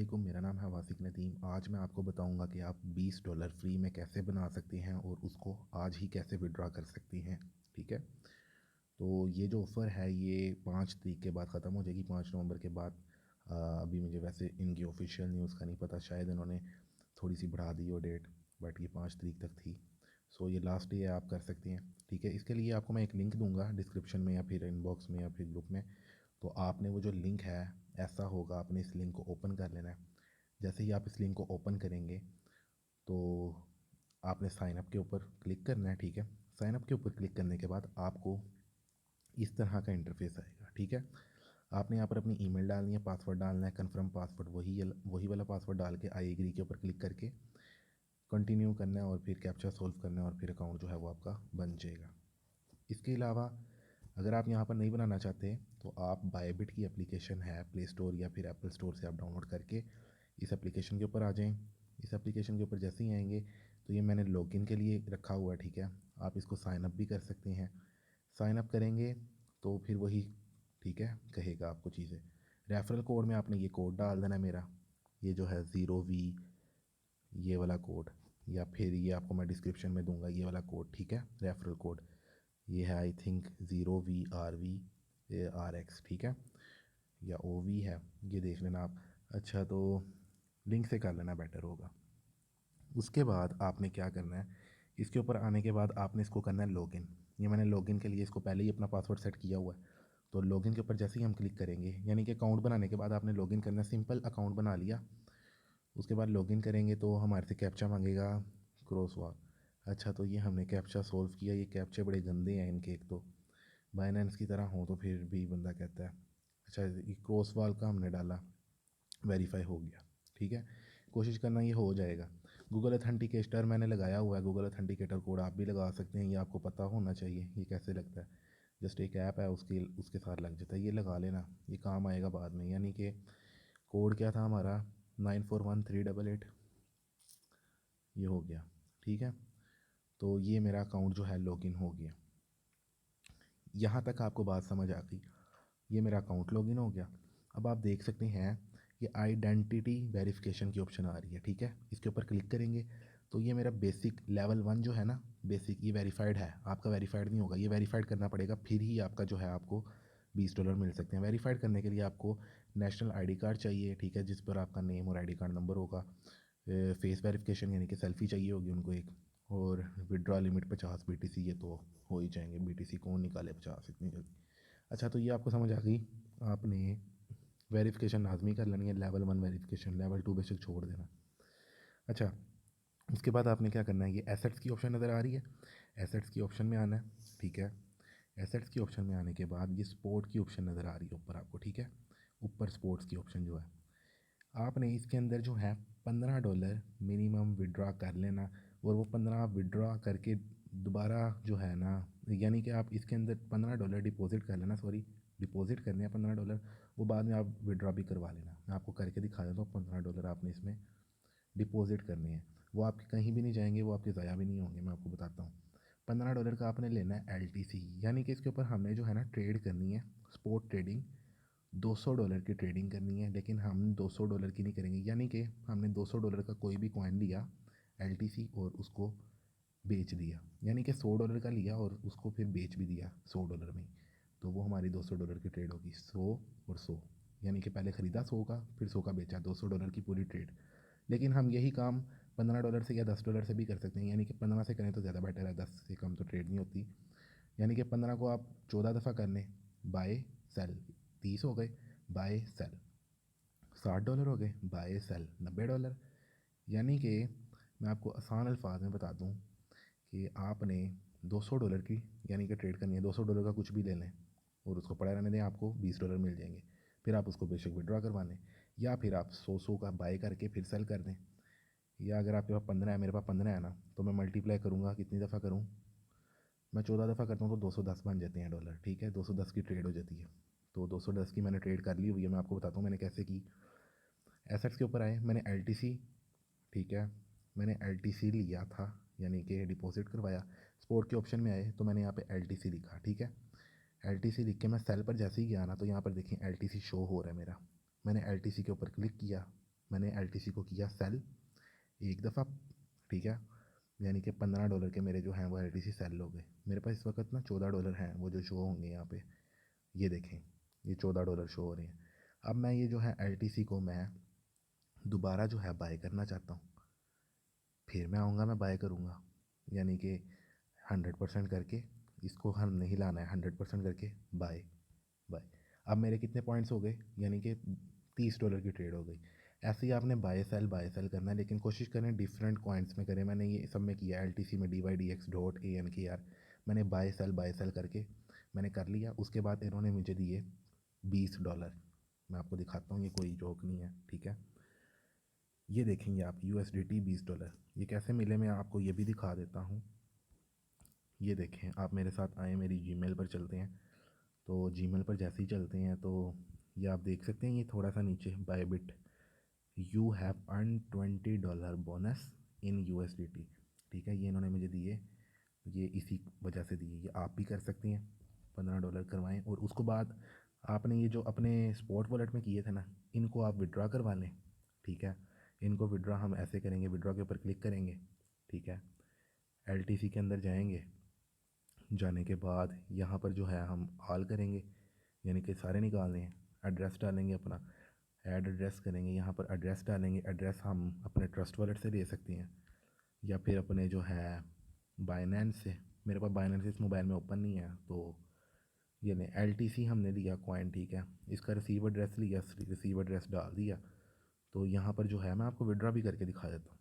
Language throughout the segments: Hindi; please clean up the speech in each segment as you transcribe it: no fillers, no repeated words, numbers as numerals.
मेरा नाम है वासिक नदीम। आज मैं आपको बताऊंगा कि आप $20 फ्री में कैसे बना सकते हैं और उसको आज ही कैसे विड्रॉ कर सकती हैं। ठीक है, तो ये जो ऑफ़र है ये 5 तारीख के बाद ख़त्म हो जाएगी, 5 नवंबर के बाद। अभी मुझे वैसे इनकी ऑफिशियल न्यूज़ का नहीं पता, शायद इन्होंने थोड़ी सी बढ़ा दी हो डेट, बट ये 5 तारीख तक थी। सो ये लास्ट डे है, आप कर सकते हैं। ठीक है, इसके लिए आपको मैं एक लिंक दूंगा डिस्क्रिप्शन में या फिर इनबॉक्स में या फिर ग्रुप में। तो आपने वो जो लिंक है, ऐसा होगा आपने इस लिंक को ओपन कर लेना है। जैसे ही आप इस लिंक को ओपन करेंगे तो आपने साइन अप के ऊपर क्लिक करना है। ठीक है, साइन अप के ऊपर क्लिक करने के बाद आपको इस तरह का इंटरफेस आएगा। ठीक है, आपने यहाँ पर अपनी ईमेल डालनी है, पासवर्ड डालना है, कन्फर्म पासवर्ड वही वाला पासवर्ड डाल के आई एग्री के ऊपर क्लिक करके कंटिन्यू करना है और फिर कैप्चा सोल्व करना है और फिर अकाउंट जो है वो आपका बन जाएगा। इसके अलावा अगर आप यहाँ पर नहीं बनाना चाहते तो आप बायबिट की एप्लीकेशन है, प्ले स्टोर या फिर एप्पल स्टोर से आप डाउनलोड करके इस एप्लीकेशन के ऊपर आ जाएं। इस एप्लीकेशन के ऊपर जैसे ही आएंगे तो ये मैंने लॉगिन के लिए रखा हुआ है। ठीक है, आप इसको साइन अप भी कर सकते हैं। साइन अप करेंगे तो फिर वही, ठीक है, कहेगा आपको चीज़ें। रेफरल कोड में आपने ये कोड डाल देना है मेरा, ये जो है 0V, ये वाला कोड, या फिर ये आपको मैं डिस्क्रिप्शन में दूंगा ये वाला कोड। ठीक है, रेफरल कोड ये है आई थिंक 0VRV RX। ठीक है, या OV है, ये देख लेना आप। अच्छा, तो लिंक से कर लेना, बेटर होगा। उसके बाद आपने क्या करना है, इसके ऊपर आने के बाद आपने इसको करना है लॉगिन। ये मैंने लॉगिन के लिए इसको पहले ही अपना पासवर्ड सेट किया हुआ है। तो लॉगिन के ऊपर जैसे ही हम क्लिक करेंगे, यानी कि अकाउंट बनाने के बाद आपने लॉगिन करना है। सिंपल अकाउंट बना लिया, उसके बाद लॉगिन करेंगे तो हमारे से कैप्चा मांगेगा, क्रॉसवॉक। अच्छा, तो ये हमने कैप्चा सोल्व किया। ये कैप्चे बड़े गंदे हैं इनके, एक तो बाइनेंस की तरह हो तो फिर भी बंदा कहता है। अच्छा, ये क्रॉसवॉल का हमने डाला, वेरीफाई हो गया। ठीक है, कोशिश करना ये हो जाएगा। गूगल अथेंटिकेटर मैंने लगाया हुआ है, गूगल अथेंटिकेटर कोड आप भी लगा सकते हैं, ये आपको पता होना चाहिए ये कैसे लगता है। जस्ट एक ऐप है, उसके साथ लग जाता है, ये लगा लेना, ये काम आएगा बाद में। यानी कि कोड क्या था हमारा, 941388, ये हो गया। ठीक है, तो ये मेरा अकाउंट जो है लॉगिन हो गया। यहाँ तक आपको बात समझ आ गई, ये मेरा अकाउंट लॉगिन हो गया। अब आप देख सकते हैं ये आइडेंटिटी वेरिफिकेशन की ऑप्शन आ रही है। ठीक है, इसके ऊपर क्लिक करेंगे तो ये मेरा बेसिक लेवल 1 जो है ना, बेसिक, ये वेरीफाइड है। आपका वेरीफाइड नहीं होगा, ये वेरीफाइड करना पड़ेगा, फिर ही आपका जो है आपको $20 मिल सकते हैं। वेरीफाइड करने के लिए आपको नेशनल आईडी कार्ड चाहिए। ठीक है, जिस पर आपका नेम और आईडी कार्ड नंबर होगा। फेस वेरिफिकेशन यानी कि सेल्फ़ी चाहिए होगी उनको एक। और विड्रॉ लिमिट 50 BTC, ये तो हो ही जाएंगे, BTC कौन निकाले 50 इतनी जल्दी। अच्छा, तो ये आपको समझ आ गई। आपने वेरिफिकेशन लाजमी कर लेनी है, लेवल 1 वेरिफिकेशन, लेवल 2 बेशक छोड़ देना। अच्छा, उसके बाद आपने क्या करना है, ये एसेट्स की ऑप्शन नज़र आ रही है, एसेट्स की ऑप्शन में आना है। ठीक है, एसेट्स की ऑप्शन में आने के बाद ये स्पोर्ट की ऑप्शन नज़र आ रही है ऊपर आपको। ठीक है, ऊपर स्पोर्ट्स की ऑप्शन जो है, आपने इसके अंदर जो है $15 मिनिमम विड्रॉ कर लेना। और वो 15 विड्रॉ करके दोबारा जो है ना, यानी कि आप इसके अंदर $15 डिपॉजिट कर लेना, सॉरी, डिपॉजिट करने हैं $15, वो बाद में आप विड्रॉ भी करवा लेना। मैं आपको करके दिखा देता हूँ। $15 आपने इसमें डिपॉजिट करने हैं, वो आपके कहीं भी नहीं जाएंगे, वो आपके ज़ाया भी नहीं होंगे। मैं आपको बताता हूँ। $15 का आपने लेना है LTC, यानी कि इसके ऊपर हमने जो है ना ट्रेड करनी है, स्पोर्ट ट्रेडिंग। $200 की ट्रेडिंग करनी है, लेकिन हम $200 की नहीं करेंगे। यानी कि हमने $200 का कोई भी कॉइन लिया LTC और उसको बेच दिया, यानी कि $100 का लिया और उसको फिर बेच भी दिया $100 में ही, तो वो हमारी $200 की ट्रेड होगी। 100 और 100, यानी कि पहले ख़रीदा 100 का, फिर 100 का बेचा, $200 की पूरी ट्रेड। लेकिन हम यही काम $15 से या $10 से भी कर सकते हैं, यानी कि 15 से करें तो ज़्यादा बेटर है, 10 से कम तो ट्रेड नहीं होती। यानी कि 15 को आप 14 दफ़ा कर लें, बाय सेल, 30 हो गए, बाय सेल, $60 हो गए, बाय सेल, $90। यानी कि मैं आपको आसान अल्फाज में बता दूं कि आपने $200 की यानी कि ट्रेड करनी है, $200 का कुछ भी ले लें और उसको पड़ा रहने दें, आपको $20 मिल जाएंगे। फिर आप उसको बेशक विड्रॉ करवा लें, या फिर आप 100 का बाय करके फिर सेल कर दें। या अगर आपके पास 15 है, मेरे पास 15 है ना, तो मैं मल्टीप्लाई करूँगा, कितनी दफ़ा करूँ, मैं 14 दफ़ा करता हूँ तो 210 बन जाते हैं डॉलर। ठीक है, 210 की ट्रेड हो जाती है। तो 210 की मैंने ट्रेड कर ली हुई है, मैं आपको बताता हूँ मैंने कैसे की। एसेट्स के ऊपर आए, मैंने LTC, ठीक है, मैंने LTC लिया था, यानी कि डिपॉजिट करवाया। स्पोर्ट के ऑप्शन में आए तो मैंने यहाँ पे LTC लिखा। ठीक है, LTC लिख के मैं सेल पर जैसे ही गया ना, तो यहाँ पर देखें LTC शो हो रहा है मेरा। मैंने LTC के ऊपर क्लिक किया, मैंने एलटीसी को किया सेल एक दफ़ा, ठीक है, यानी कि $15 के मेरे जो हैं वो एलटीसी सेल हो गए। मेरे पास इस वक्त ना $14 हैं, वो जो शो होंगे यहाँ पे, ये देखें, ये $14 शो हो रहे हैं। अब मैं ये जो है एलटीसी को मैं दोबारा जो है बाय करना चाहता हूँ, फिर मैं आऊँगा, मैं बाय करूँगा, यानी कि 100% करके इसको हम नहीं लाना है, 100% करके बाय बाय। अब मेरे कितने पॉइंट्स हो गए, यानी कि $30 की ट्रेड हो गई। ऐसे ही आपने बाय सेल करना है, लेकिन कोशिश करें डिफरेंट कॉइन्स में करें। मैंने ये सब में किया, एलटीसी में DYDX डॉट ANKR, मैंने बाय सेल करके मैंने कर लिया। उसके बाद इन्होंने मुझे दिए $20। मैं आपको दिखाता हूँ, ये कोई जोक नहीं है, ठीक है। ये देखेंगे आप, USDT $20, ये कैसे मिले मैं आपको ये भी दिखा देता हूँ। ये देखें, आप मेरे साथ आए, मेरी जीमेल पर चलते हैं। तो जीमेल पर जैसे ही चलते हैं तो ये आप देख सकते हैं, ये थोड़ा सा नीचे Bybit, you have earn $20 bonus in USDT, ठीक है, ये इन्होंने मुझे दिए, ये इसी वजह से दिए। ये आप भी कर सकते हैं, $15 करवाएं, और उसको बाद आपने ये जो अपने स्पॉट वॉलेट में किए थे ना, इनको आप विड्रॉ करवा लें, ठीक है। इनको विड्रॉ हम ऐसे करेंगे, विड्रॉ के ऊपर क्लिक करेंगे, ठीक है, एलटीसी के अंदर जाएंगे, जाने के बाद यहाँ पर जो है हम ऑल करेंगे, यानी कि सारे निकालने हैं। एड्रेस डालेंगे अपना, ऐड एड्रेस करेंगे, यहाँ पर एड्रेस डालेंगे। एड्रेस हम अपने ट्रस्ट वॉलेट से दे सकते हैं या फिर अपने जो है बाइनेंस से। मेरे पास बाइनेंस इस मोबाइल में ओपन नहीं है, तो ये नहीं, एलटीसी हमने दिया कॉइन, ठीक है, इसका रिसीव एड्रेस लिया, रिसीव एड्रेस डाल दिया। तो यहाँ पर जो है मैं आपको विड्रा भी करके दिखा देता हूँ।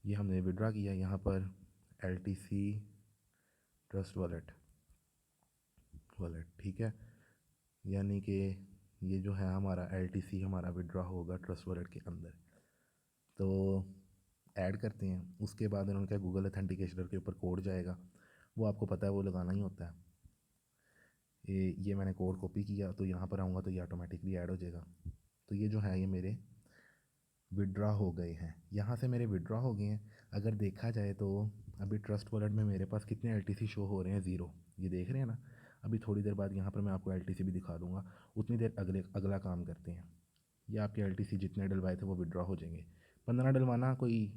ये हमने विड्रा किया, यहाँ पर एलटीसी ट्रस्ट वॉलेट ठीक है, यानी कि ये जो है हमारा एलटीसी हमारा विड्रॉ होगा ट्रस्ट वॉलेट के अंदर। तो ऐड करते हैं, उसके बाद उन्होंने कहा गूगल अथेंटिकेशन के ऊपर कोड जाएगा, वो आपको पता है, वो लगाना ही होता है। ये मैंने कोड कॉपी किया, तो यहाँ पर आऊँगा तो ये ऑटोमेटिकली ऐड हो जाएगा। तो ये जो है ये मेरे विड्रॉ हो गए हैं, यहाँ से मेरे विड्रॉ हो गए हैं। अगर देखा जाए तो अभी ट्रस्ट वॉलेट में मेरे पास कितने एलटीसी शो हो रहे हैं, 0, ये देख रहे हैं ना। अभी थोड़ी देर बाद यहाँ पर मैं आपको एलटीसी भी दिखा दूँगा, उतनी देर अगला काम करते हैं। ये आपके एलटीसी जितने डलवाए थे वो विड्रॉ हो जाएंगे। 15 डलवाना, कोई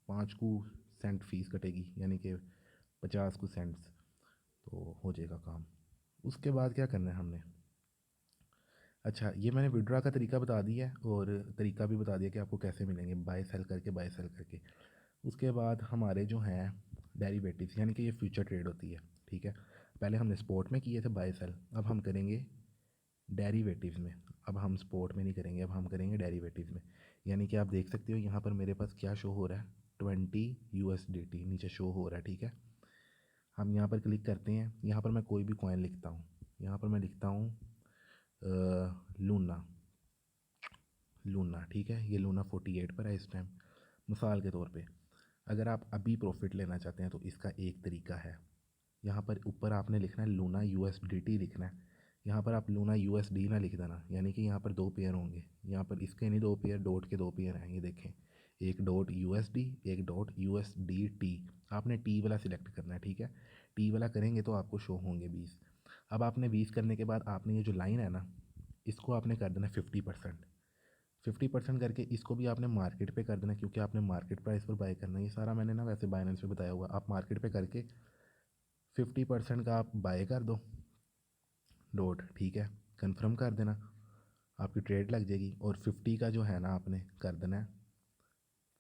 5 को सेंट फीस कटेगी, यानी कि 50 को सेंट्स, तो हो जाएगा काम। उसके बाद क्या करना है हमने, अच्छा, ये मैंने विड्रॉ का तरीका बता दिया है और तरीका भी बता दिया कि आपको कैसे मिलेंगे, बाय सेल करके। उसके बाद हमारे जो हैं डेरिवेटिव्स, यानी कि ये फ्यूचर ट्रेड होती है, ठीक है। पहले हमने स्पॉट में किए थे बाय सेल, अब हम करेंगे डेरिवेटिव्स में। अब हम स्पॉट में नहीं करेंगे, अब हम करेंगे डेरिवेटिव्स में। यानी कि आप देख सकते हो यहाँ पर मेरे पास क्या शो हो रहा है, 20 USDT नीचे शो हो रहा है, ठीक है। हम यहाँ पर क्लिक करते हैं, यहाँ पर मैं कोई भी कॉइन लिखता हूँ, यहाँ पर मैं लिखता हूँ लूना, ठीक है, ये लूना 48 पर है इस टाइम, मिसाल के तौर पे। अगर आप अभी प्रॉफिट लेना चाहते हैं तो इसका एक तरीका है, यहाँ पर ऊपर आपने लिखना है लूना USDT लिखना है। यहाँ पर आप लूना USD ना लिख देना, यानी कि यहाँ पर 2 पेयर होंगे, यहाँ पर इसके नहीं 2 पेयर, डॉट के 2 पेयर हैं, ये देखें, एक डॉट USD, एक डॉट USDT। आपने टी वाला सिलेक्ट करना है, ठीक है, टी वाला करेंगे तो आपको शो होंगे 20। अब आपने 20 करने के बाद आपने ये जो लाइन है ना, इसको आपने कर देना 50%। 50% करके इसको भी आपने मार्केट पे कर देना, क्योंकि आपने मार्केट प्राइस पर बाय करना है। ये सारा मैंने ना वैसे बाइनेंस पे बताया हुआ, आप मार्केट पे करके 50% का आप बाय कर दो डॉट, ठीक है, कंफर्म कर देना, आपकी ट्रेड लग जाएगी। और 50 का जो है ना आपने कर देना है,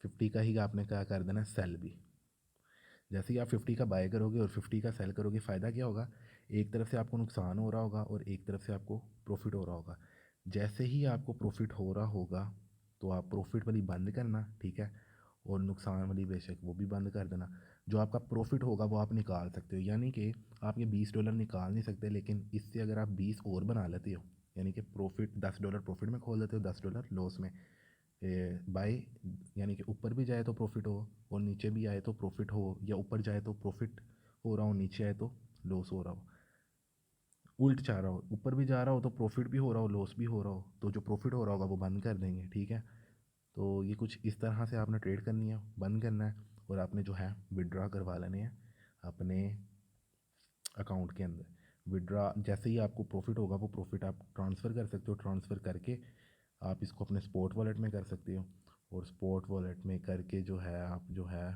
50 का ही आपने क्या कर देना है, सेल भी। जैसे ही आप 50 का बाय करोगे और 50 का सेल करोगे, फ़ायदा क्या होगा, एक तरफ से आपको नुकसान हो रहा होगा और एक तरफ से आपको प्रॉफिट हो रहा होगा। जैसे ही आपको प्रॉफिट हो रहा होगा तो आप प्रॉफिट वाली बंद करना, ठीक है, और नुकसान वाली बेशक वो भी बंद कर देना। जो आपका प्रॉफिट होगा वो आप निकाल सकते हो, यानी कि आप ये $20 निकाल नहीं सकते, लेकिन इससे अगर आप 20 और बना लेते हो, यानी कि प्रॉफिट $10 प्रॉफिट में खोल देते हो, $10 लॉस में बाय, यानी कि ऊपर भी जाए तो प्रॉफिट हो और नीचे भी आए तो प्रॉफिट हो, या ऊपर जाए तो प्रॉफिट हो रहा हो, नीचे आए तो लॉस हो रहा हो, उल्ट चाह रहा हो, ऊपर भी जा रहा हो तो प्रॉफिट भी हो रहा हो, लॉस भी हो रहा हो, तो जो प्रॉफिट हो रहा होगा वो बंद कर देंगे, ठीक है। तो ये कुछ इस तरह से आपने ट्रेड करनी है, बंद करना है, और आपने जो है विड्रॉ करवा लेने हैं अपने अकाउंट के अंदर। विड्रॉ जैसे ही आपको प्रॉफिट होगा वो प्रॉफिट आप ट्रांसफ़र कर सकते हो, ट्रांसफ़र करके आप इसको अपने स्पॉट वॉलेट में कर सकते हो, और स्पॉट वॉलेट में करके जो है आप जो है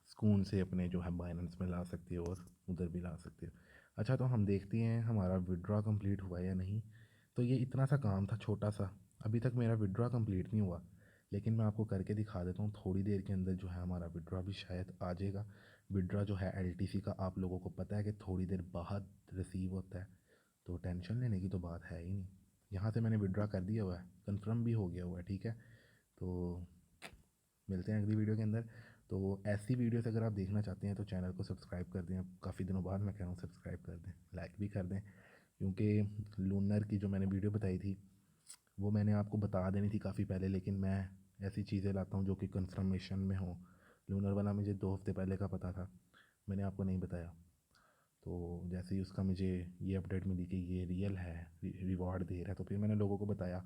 सुकून से अपने जो है बाइनेंस में ला सकते हो और उधर भी ला सकते हो। अच्छा, तो हम देखते हैं हमारा विड्रॉ कंप्लीट हुआ या नहीं। तो ये इतना सा काम था छोटा सा, अभी तक मेरा विड्रॉ कंप्लीट नहीं हुआ, लेकिन मैं आपको करके दिखा देता हूँ। थोड़ी देर के अंदर जो है हमारा विड्रॉ भी शायद आ जाएगा। विड्रॉ जो है एलटीसी का आप लोगों को पता है कि थोड़ी देर बाद रिसीव होता है, तो टेंशन लेने की तो बात है ही नहीं। यहाँ से मैंने विड्रॉ कर दिया हुआ है, कंफर्म भी हो गया हुआ है, ठीक है। तो मिलते हैं अगली वीडियो के अंदर। तो ऐसी वीडियोस अगर आप देखना चाहते हैं तो चैनल को सब्सक्राइब कर दें। काफ़ी दिनों बाद मैं कह रहा हूँ सब्सक्राइब कर दें, लाइक भी कर दें, क्योंकि लूनर की जो मैंने वीडियो बताई थी वो मैंने आपको बता देनी थी काफ़ी पहले, लेकिन मैं ऐसी चीज़ें लाता हूँ जो कि कंफर्मेशन में हो। लूनर वाला मुझे 2 हफ्ते पहले का पता था, मैंने आपको नहीं बताया। तो जैसे ही उसका मुझे ये अपडेट मिली कि ये रियल है, रिवॉर्ड दे रहा है, तो फिर मैंने लोगों को बताया।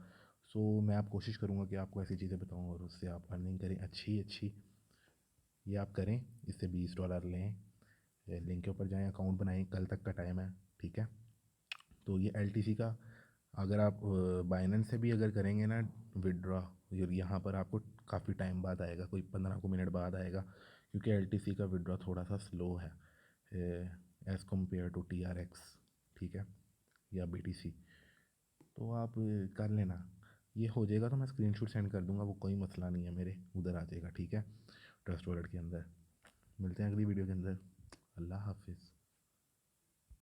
सो मैं आप कोशिश करूँगा कि आपको ऐसी चीज़ें बताऊँ और उससे आप अर्निंग करें अच्छी अच्छी। ये आप करें, इससे $20 लें, लिंक के ऊपर जाएं, अकाउंट बनाएं, कल तक का टाइम है, ठीक है। तो ये एलटीसी का अगर आप बाइनेंस से भी अगर करेंगे ना विड्रॉ, यहाँ पर आपको काफ़ी टाइम बाद आएगा, कोई 15 को मिनट बाद आएगा, क्योंकि एलटीसी का विड्रॉ थोड़ा सा स्लो है एज़ कम्पेयर टू टीआरएक्स, ठीक है, या बीटीसी। तो आप कर लेना, ये हो जाएगा तो मैं स्क्रीनशॉट सेंड कर दूंगा, वो कोई मसला नहीं है, मेरे उधर आ जाएगा, ठीक है, ट्रस्ट वॉलेट के अंदर। मिलते हैं अगली वीडियो के अंदर। अल्लाह हाफिज़।